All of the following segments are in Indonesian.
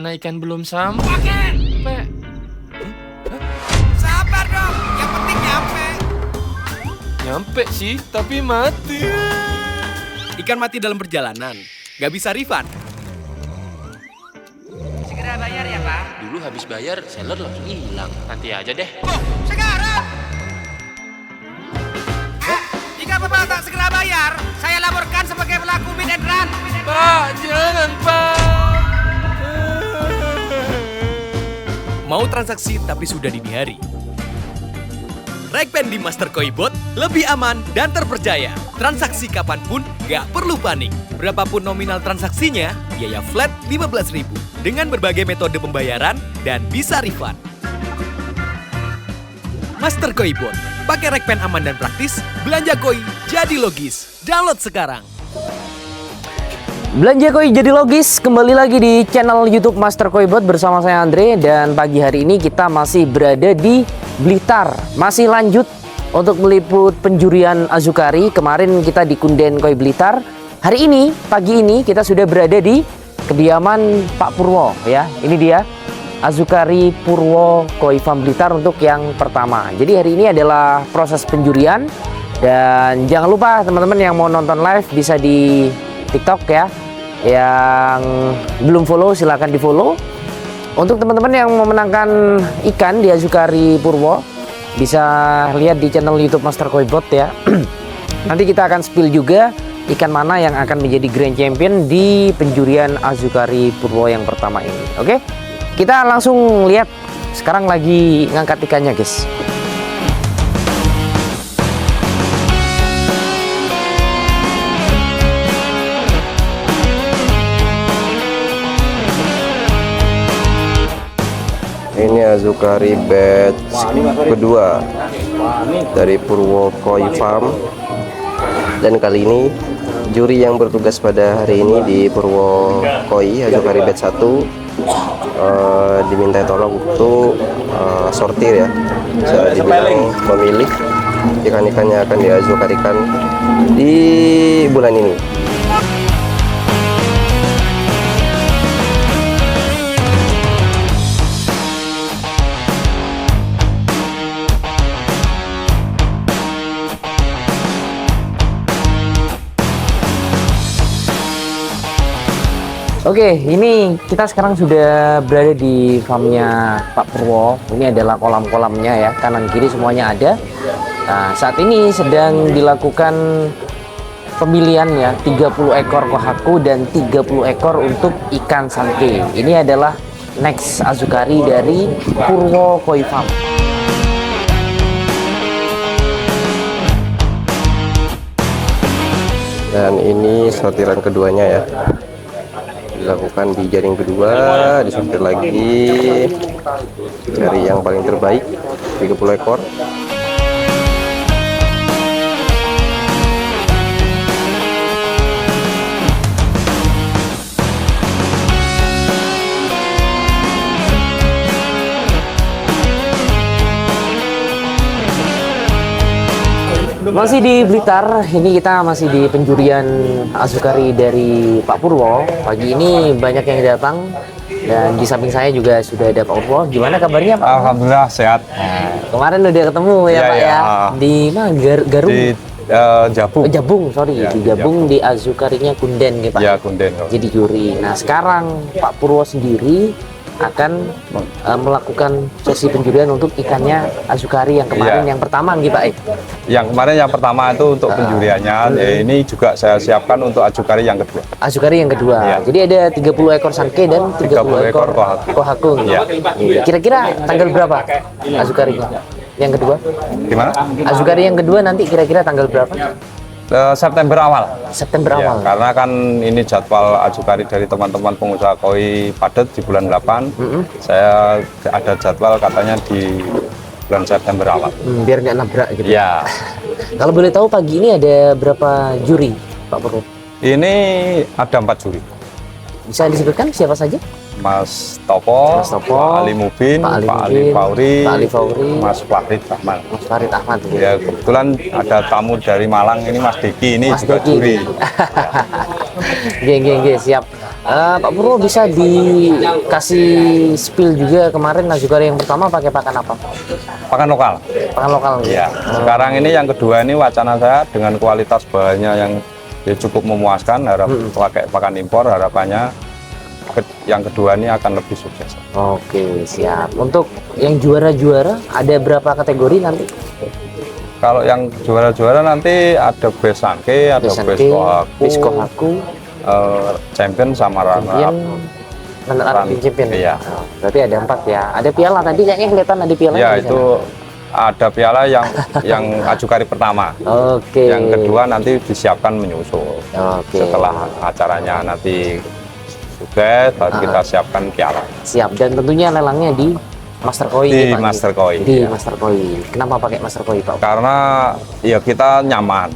mana ikan belum sampai. Sabar dong, yang penting nyampe. Nyampe sih, tapi mati. Ikan mati dalam perjalanan, nggak bisa refund. Segera bayar ya, Pak. Dulu habis bayar, seller langsung hilang. Nanti aja deh. Oh, sekarang. Jika Bapak tak segera bayar, saya laporkan sebagai pelaku bid and run. Pak, jangan, Pak. Mau transaksi tapi sudah dini hari? Rekpen di Mastercoin Bot lebih aman dan terpercaya. Transaksi kapanpun gak perlu panik. Berapapun nominal transaksinya, biaya flat 15.000 dengan berbagai metode pembayaran dan bisa refund. Mastercoin Bot, pakai Rekpen aman dan praktis, belanja koi jadi logis. Download sekarang. Belanja Koi jadi logis, kembali lagi di channel YouTube Master Koi Bot bersama saya Andre, dan pagi hari ini kita masih berada di Blitar. Masih lanjut untuk meliput penjurian Azukari. Kemarin kita di Kunden Koi Blitar. Hari ini, pagi ini kita sudah berada di kediaman Pak Purwo ya. Ini dia Azukari Purwo Koi Farm Blitar untuk yang pertama. Jadi hari ini adalah proses penjurian, dan jangan lupa teman-teman yang mau nonton live bisa di TikTok ya. Yang belum follow silahkan di follow. Untuk teman-teman yang mau menangkan ikan di Azukari Purwo, bisa lihat di channel YouTube Master Koi Bot ya. Nanti kita akan spill juga ikan mana yang akan menjadi Grand Champion di penjurian Azukari Purwo yang pertama ini. Oke, kita langsung lihat sekarang lagi ngangkat ikannya guys. Ini Azukari batch kedua dari Purwo Koi Farm, dan kali ini juri yang bertugas pada hari ini di Purwo Koi Azukari batch 1 diminta tolong untuk sortir ya, bisa dibilang memilih ikan-ikannya akan diazukarikan di bulan ini. Oke, ini kita sekarang sudah berada di farmnya Pak Purwo. Ini adalah kolam-kolamnya ya, kanan kiri semuanya ada. Nah, saat ini sedang dilakukan pemilihan ya, 30 ekor kohaku dan 30 ekor untuk ikan sanke. Ini adalah next Azukari dari Purwo Koi Farm. Dan ini sortiran keduanya ya, dilakukan di jaring kedua, disortir lagi dari yang paling terbaik 30 ekor. Masih di Blitar, ini kita masih di penjurian Azukari dari Pak Purwo. Pagi ini banyak yang datang, dan di samping saya juga sudah ada Pak Purwo. Gimana kabarnya Pak? Alhamdulillah sehat. Nah, kemarin udah ketemu ya Iya, Pak iya. ya? Di mana? Garung? Di Jabung. Jabung, sorry. Ya, di di Jabung, di Azukarinya Kunden gitu Pak? Ya, Kunden. Jadi juri. Nah sekarang Pak Purwo sendiri akan melakukan sesi penjurian untuk ikannya Azukari yang kemarin yang pertama gitu Pak. Yang kemarin yang pertama itu untuk penjuriannya, ini juga saya siapkan untuk Azukari yang kedua. Azukari yang kedua. Ya. Jadi ada 30 ekor sanke dan 30 ekor kohaku. Ya. Kira-kira tanggal berapa Azukarinya yang kedua? Gimana? Azukari yang kedua nanti kira-kira tanggal berapa? September awal. September Ya, awal. karena kan ini jadwal Azukari dari teman-teman pengusaha koi padat di bulan 8. Saya ada jadwal katanya di bulan September awal. Biar nggak nabrak gitu. Ya. Kalau boleh tahu pagi ini ada berapa juri Pak Purwo? Ini ada 4 juri. Bisa disebutkan siapa saja? Mas Topo, Mas Topo, Pak Ali Mubin, Pak Ali Pak Ali Mubin, Fauri, Pak Ali Fauri, Mas Farid Ahmad. Mas Farid Ahmad. Ya, kebetulan ada tamu dari Malang, ini Mas Diki, ini Mas juga Diki. juri. Geng, siap. Pak Purwo bisa dikasih spill juga kemarin Azukari yang pertama pakai pakan apa? Pakan lokal. Pakan lokal. Iya. Sekarang ini yang kedua ini wacana saya dengan kualitas bahannya yang cukup memuaskan, pakai pakan impor, harapannya yang kedua ini akan lebih sukses. Oke, siap. Untuk yang juara-juara ada berapa kategori nanti? Kalau yang juara-juara nanti ada best sangke, ada best kohaku, champion sama runner-up. Champion. Iya. Berarti ada 4 ya. Ada piala tadi kayaknya kelihatan ada piala. Ya itu ada piala yang Azukari pertama. Oke. Yang kedua nanti disiapkan menyusul. Oke. Setelah acaranya nanti sukses, baru kita siapkan piala. Siap. Dan tentunya lelangnya di Master Koi. Di Master Koi. Di ya. Master Koi. Kenapa pakai Master Koi, Pak? Karena ya kita nyaman.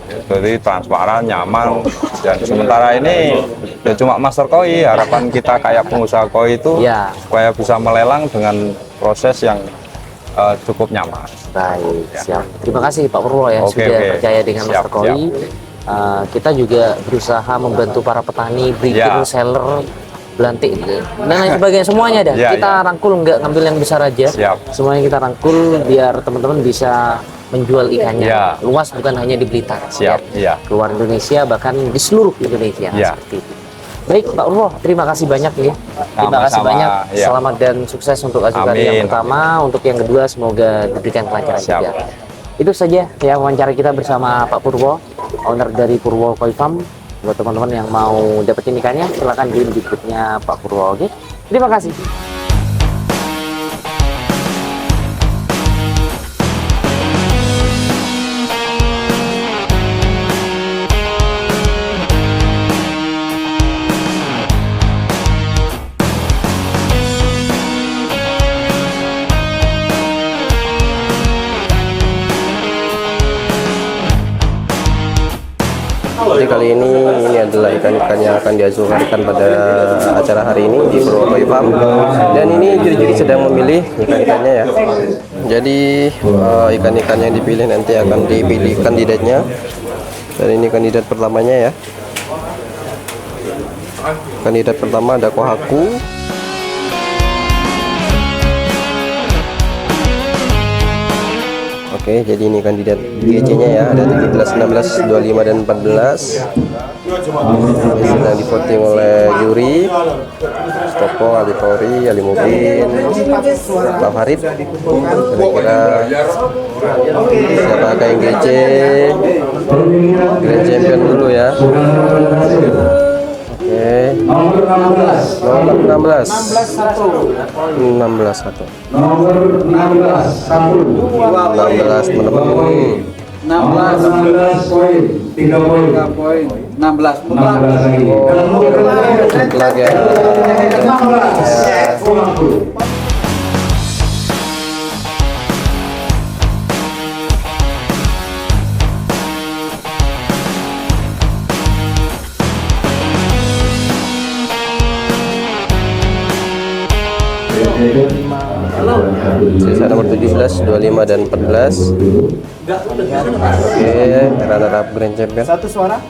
Jadi transparan, nyaman, dan sementara ini ya cuma Master Koi. Harapan kita kayak pengusaha koi itu supaya bisa melelang dengan proses yang cukup nyaman. Baik, siap. Terima kasih Pak Purwo ya sudah percaya dengan Master Koi. Kita juga berusaha membantu para petani, breeder, seller, belantik dan lain sebagainya, semuanya ada. Kita rangkul, nggak ngambil yang besar aja. Semuanya kita rangkul biar teman-teman bisa menjual ikannya luas, bukan hanya di Blitar, keluar Indonesia, bahkan di seluruh Indonesia. Seperti itu. Baik Pak Purwo, terima kasih banyak ya. Terima kasih banyak. Selamat dan sukses untuk Azukari yang pertama. Untuk yang kedua semoga diberikan kelancaran juga. Itu saja ya wawancara kita bersama Pak Purwo, owner dari Purwo Koi Farm. Buat teman-teman yang mau dapetin ikannya, silahkan di berikutnya Pak Purwo. Oke, terima kasih. Jadi kali ini adalah ikan-ikan yang akan diazukarikan pada acara hari ini di Purwo Koi Farm. Dan ini juri-juri sedang memilih ikan-ikannya ya. Jadi ikan-ikan yang dipilih nanti akan dipilih kandidatnya. Dan ini kandidat pertamanya ya. Kandidat pertama ada kohaku. Oke, jadi ini kandidat GC-nya ya, ada 17, 16, 25, dan 14. Ini sedang divoting oleh juri. Stopo, Ali Tori, Ali Mubin, Pak Farid. Kira-kira siapa yang GC? Grand Champion dulu ya. Oke. Nomor 16. Nomor 16. 16 1. Nomor 16 1. 16 teman-teman. 16 poin, 3 poin, 16 mutlak. Mutlak ya. 16. Sisa nomor 17, 25, dan 14. Oke, runner-up Grand Champion. Satu suara.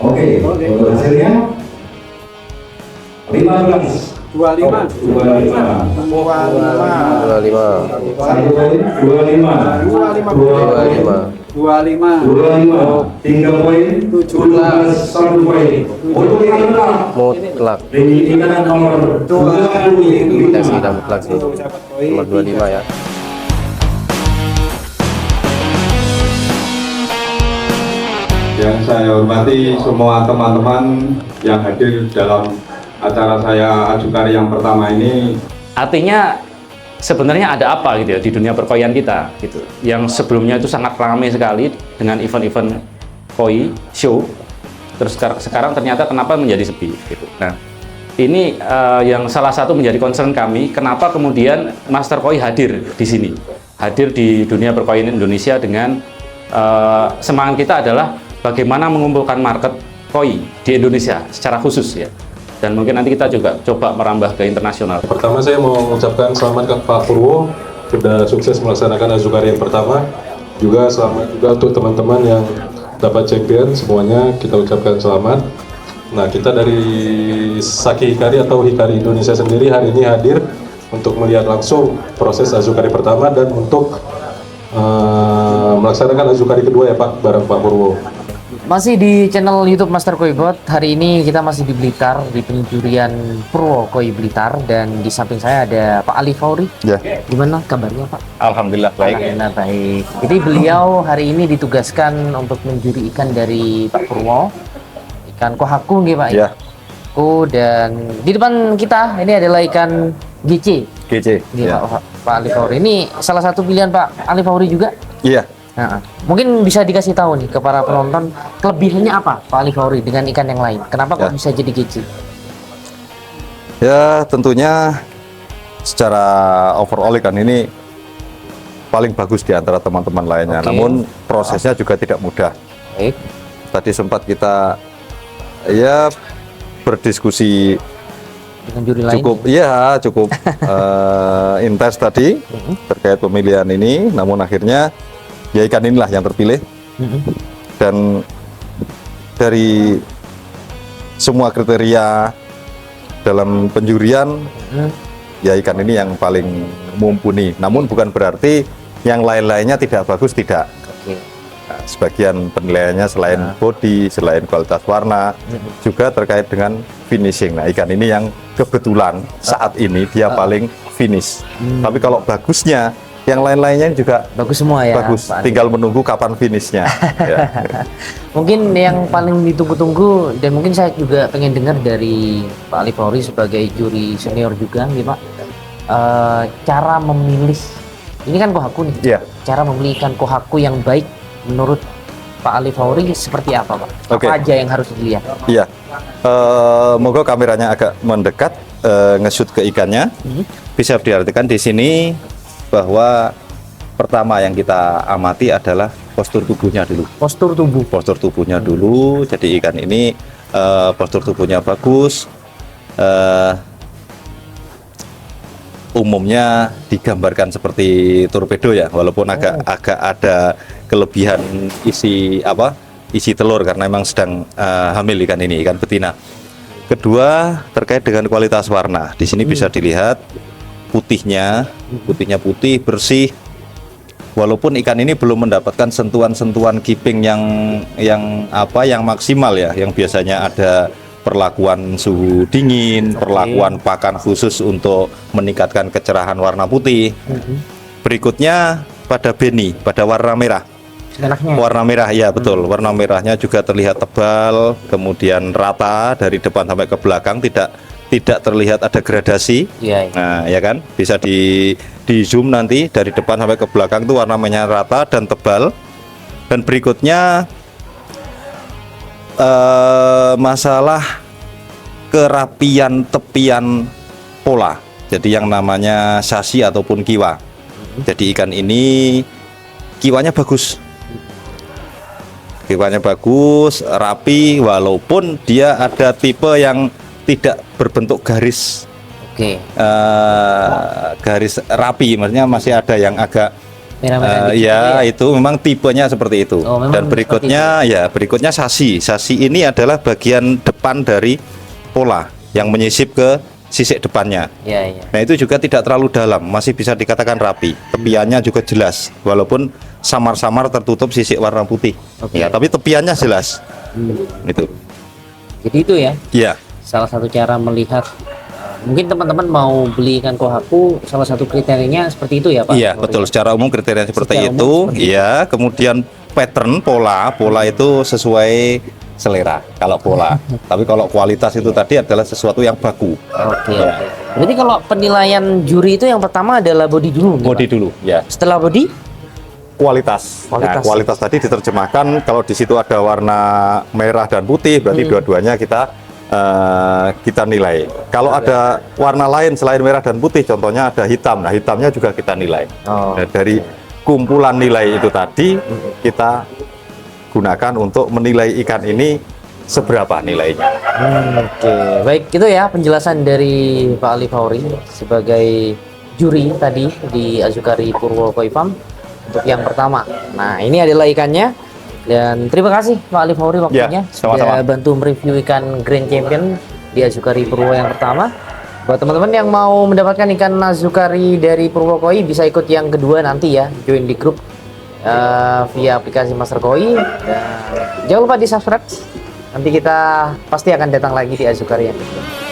Oke, hasilnya 15. 25. 3 poin, 17, 1 poin. Untuk yang mutlak. ikan nomor 20. Kita sudah mutlak sih. Nomor 25 ya. Yang saya hormati semua teman-teman yang hadir dalam acara saya Azukari yang pertama ini. Artinya sebenarnya ada apa gitu ya di dunia perkoian kita gitu. Yang sebelumnya itu sangat ramai sekali dengan event-event koi show. Terus sekarang ternyata kenapa menjadi sepi gitu. Nah, ini yang salah satu menjadi concern kami, kenapa kemudian Master Koi hadir di sini. Hadir di dunia perkoian Indonesia dengan semangat kita adalah bagaimana mengumpulkan market koi di Indonesia secara khusus ya. Dan mungkin nanti kita juga coba merambah ke internasional. Pertama saya mau mengucapkan selamat ke Pak Purwo sudah sukses melaksanakan Azukari yang pertama. Juga selamat juga untuk teman-teman yang dapat champion, semuanya kita ucapkan selamat. Nah, kita dari Saki Hikari atau Hikari Indonesia sendiri hari ini hadir untuk melihat langsung proses Azukari pertama dan untuk melaksanakan Azukari kedua ya Pak, bareng Pak Purwo. Masih di channel YouTube Master Koibot. Hari ini kita masih di Blitar, di penjurian Purwo Koi Blitar, dan di samping saya ada Pak Ali Fauri. Ya. Gimana kabarnya Pak? Alhamdulillah baik. Alhamdulillah baik. Jadi beliau hari ini ditugaskan untuk menjuri ikan dari Pak Purwo, ikan kohaku nggih Pak? Ya. Dan di depan kita ini adalah ikan GC. GC. Nggih, Ya. Pak Ali Fauri. Ini salah satu pilihan Pak Ali Fauri juga. Iya. Nah, mungkin bisa dikasih tahu nih ke para penonton kelebihannya apa Pak Ali Fauri dengan ikan yang lain? Kenapa kok bisa jadi GC? Ya, tentunya secara overall ikan ini paling bagus di antara teman-teman lainnya. Oke. Namun prosesnya juga tidak mudah. Baik. Tadi sempat kita ya berdiskusi Dengan juri lain. cukup intens tadi terkait pemilihan ini. Namun akhirnya ya ikan inilah yang terpilih. Dan dari semua kriteria dalam penjurian, ya ikan ini yang paling mumpuni. Namun bukan berarti yang lain-lainnya tidak bagus, tidak. Oke. Nah, sebagian penilaiannya selain body, selain kualitas warna, juga terkait dengan finishing. Nah, ikan ini yang kebetulan saat ini dia paling finish. Tapi kalau bagusnya, yang lain-lainnya juga Bagus semua ya. bagus. Pak Ali. Tinggal menunggu kapan finishnya. Ya. Mungkin yang paling ditunggu-tunggu, dan mungkin saya juga pengen dengar dari Pak Ali Fauri sebagai juri senior juga nih Pak, cara memilih, ini kan kohaku nih. Iya. Cara memilih ikan kohaku yang baik menurut Pak Ali Fauri seperti apa Pak? Oke. Apa aja yang harus dilihat? Iya. Moga kameranya agak mendekat, nge-shoot ke ikannya. Bisa diartikan di sini bahwa pertama yang kita amati adalah postur tubuhnya dulu. Postur tubuh. Postur tubuhnya dulu. Jadi ikan ini postur tubuhnya bagus. Umumnya digambarkan seperti torpedo ya, walaupun agak ada kelebihan isi telur karena memang sedang hamil ikan ini, ikan betina. Kedua, terkait dengan kualitas warna. Di sini bisa dilihat putihnya putih bersih. Walaupun ikan ini belum mendapatkan sentuhan-sentuhan keeping yang maksimal ya, yang biasanya ada perlakuan suhu dingin, perlakuan pakan khusus untuk meningkatkan kecerahan warna putih. Berikutnya pada beni, pada warna merah. Enaknya. Warna merah, ya betul. Warna merahnya juga terlihat tebal, kemudian rata dari depan sampai ke belakang, tidak terlihat ada gradasi. Iya. Nah, ya kan? Bisa di zoom nanti dari depan sampai ke belakang itu warna merahnya rata dan tebal. Dan berikutnya masalah kerapian tepian pola. Jadi yang namanya sasi ataupun kiwa. Jadi ikan ini kiwanya bagus. Kiwanya bagus, rapi, walaupun dia ada tipe yang tidak berbentuk garis. Oke. Garis rapi, maksudnya masih ada yang agak Merah-merah dikit ya, itu memang tipenya seperti itu. Oh, memang Dan berikutnya sasi. Sasi ini adalah bagian depan dari pola yang menyisip ke sisik depannya. Iya. Nah, itu juga tidak terlalu dalam, masih bisa dikatakan rapi. Tepiannya juga jelas, walaupun samar-samar tertutup sisik warna putih. Oke. Ya, tapi tepiannya jelas. Itu. Jadi itu ya. Iya. Salah satu cara melihat, mungkin teman-teman mau beli ikan kohaku, salah satu kriterianya seperti itu ya Pak? Iya, betul. Secara umum kriteria seperti Secara umum itu. seperti Iya, kemudian pattern pola itu sesuai selera kalau pola. Tapi kalau kualitas itu tadi adalah sesuatu yang baku. Oke. Ya. Berarti kalau penilaian juri itu yang pertama adalah body dulu nih, Body Pak? dulu, ya. Setelah body? Kualitas. Kualitas. Nah, kualitas tadi diterjemahkan kalau di situ ada warna merah dan putih, berarti dua-duanya kita nilai. Kalau ada warna lain selain merah dan putih, contohnya ada hitam. Nah, hitamnya juga kita nilai. Oh. Nah, dari kumpulan nilai itu tadi kita gunakan untuk menilai ikan ini seberapa nilainya. Oke, baik, itu ya penjelasan dari Pak Ali Fauri sebagai juri tadi di Azukari Purwo Koi Farm untuk yang pertama. Nah, ini adalah ikannya. Dan terima kasih Pak Ali Fauri waktunya sama-sama. sudah bantu mereview ikan Grand Champion di Azukari Purwo yang pertama. Buat teman-teman yang mau mendapatkan ikan Azukari dari Purwo Koi bisa ikut yang kedua nanti ya, join di grup via aplikasi Master Koi. Dan jangan lupa di subscribe. Nanti kita pasti akan datang lagi di Azukari yang kedua.